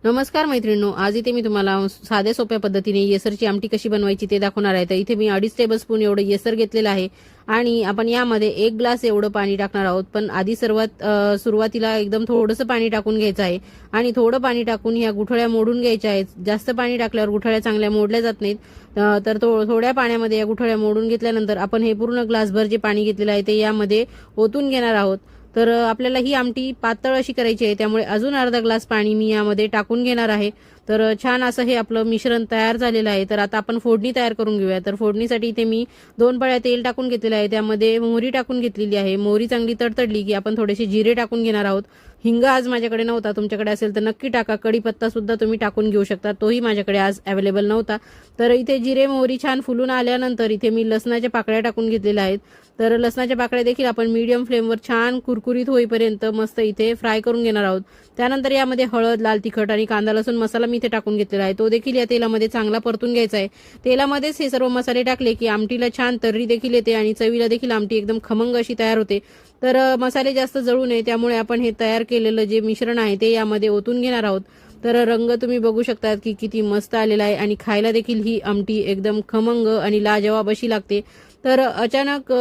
नमस्कार मैत्रिणींनो, आज इथे मी तुम्हाला साध्या सोप्या पद्धतीने येसरची आमटी कशी बनवायची ते दाखवणार आहे। तर इथे मी 2.5 टेबलस्पून एवढं येसर घेतलेलं आहे आणि आपण यामध्ये 1 ग्लास एवढं पाणी टाकणार आहोत। पण आधी सुरुवातीला एकदम थोडंसं पाणी टाकून घ्यायचं आहे आणि थोडं पाणी टाकून ह्या गुठळ्या मोडून घ्यायच्या आहेत। जास्त पाणी टाकल्यावर गुठळ्या चांगल्या मोडल्या जात नाहीत। तर थोड्या पाण्यामध्ये या गुठळ्या मोडून घेतल्यानंतर आपण हे पूर्ण ग्लासभर जे पाणी घेतलेलं आहे ते यामध्ये ओतून घेणार आहोत। तर आपल्याला ही आमटी पातळ अशी करायची आहे, त्यामुळे अजून अर्धा ग्लास पाणी मी यामध्ये टाकून घेणार आहे। तर छान असं हे आपलं मिश्रण तयार झालेलं आहे। तर आता आपण फोडणी तयार करून घेऊया। तर फोडणीसाठी इथे मी 2 पळ्या तेल टाकून घेतलेलं आहे, त्यामध्ये मोहरी टाकून घेतलेली आहे। मोहरी चांगली तडतडली की आपण थोडेसे जिरे टाकून घेणार आहोत। हिंग आज माझ्याकडे नव्हता, तुमच्याकडे असेल तर नक्की टाका। कढीपत्ता सुद्धा तुम्ही टाकून घेऊ शकता, तोही माझ्याकडे आज अवेलेबल नव्हता। तर इथे जिरे मोहरी छान फुलून आल्यानंतर इथे मी लसणाच्या पाकळ्या टाकून घेतलेल्या आहेत। तर लसणाच्या पाकळ्या देखील आपण मीडियम फ्लेमवर छान कुरकुरीत होईपर्यंत मस्त इथे फ्राय करून घेणार आहोत। त्यानंतर यामध्ये हळद, लाल तिखट आणि कांदा लसूण मसाला मी इथे टाकून घेतलेला आहे, तो देखील या तेलामध्ये चांगला परतून घ्यायचा आहे। तेलामध्येच हे सर्व मसाले टाकले की आमटीला छान तर्री देखील येते आणि चवीला देखील आमटी एकदम खमंग अशी तयार होते। तर मसाले जास्त जळू नये त्यामुळे आपण हे तयार केलेलं जे मिश्रण आहे ते यामध्ये ओतून घेणार आहोत। तर रंग तुम्ही बघू शकता की किती मस्त आलेला आहे आणि खायला देखील ही आमटी एकदम खमंग आणि लाजवाब अशी लागते। तर अचानक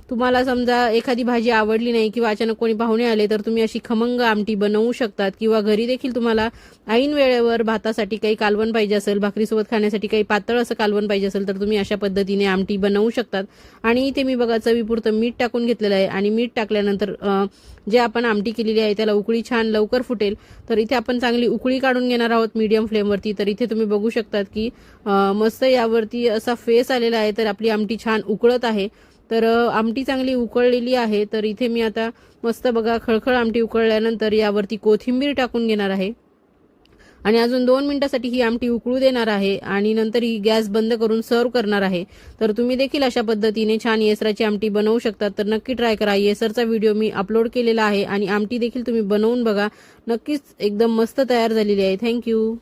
तुम्हाला समजा एखादी भाजी आवडली नाही किंवा अचानक कोणी पाहुणे आले तर तुम्ही अशी खमंग आमटी बनवू शकतात। किंवा घरी देखील तुम्हाला ऐन वेळेवर भातासाठी काही कालवण पाहिजे असेल, भाकरीसोबत खाण्यासाठी काही पातळ असं कालवण पाहिजे असेल तर तुम्ही अशा पद्धतीने आमटी बनवू शकतात। आणि इथे मी बघा चवीपुरतं मीठ टाकून घेतलेलं आहे आणि मीठ टाकल्यानंतर जे आपण आमटी केलेली आहे त्याला उकळी छान लवकर फुटेल। तर इथे आपण चांगली उकळी काढून घेणार आहोत मीडियम फ्लेमवरती। तर इथे तुम्ही बघू शकतात की मस्त यावरती असा फेस आलेला आहे, तर आपली आमटी छान उकळत आहे। तर आमटी चांगली उकळलेली आहे। तर इथे मी आता मस्त बघा खळखळ आमटी उकळल्यानंतर यावरती कोथिंबीर टाकून घेणार आहे आणि अजून 2 मिनिटांसाठी ही आमटी उकळू देणार आहे आणि नंतर ही गॅस बंद करून सर्व करणार आहे। तर तुम्ही देखील अशा पद्धतीने छान येसराची आमटी बनवू शकता। तर नक्की ट्राय करा। येसरचा व्हिडिओ मी अपलोड केलेला आहे आणि आमटी देखील तुम्ही बनवून बघा, नक्कीच एकदम मस्त तयार झालेली आहे। थँक्यू।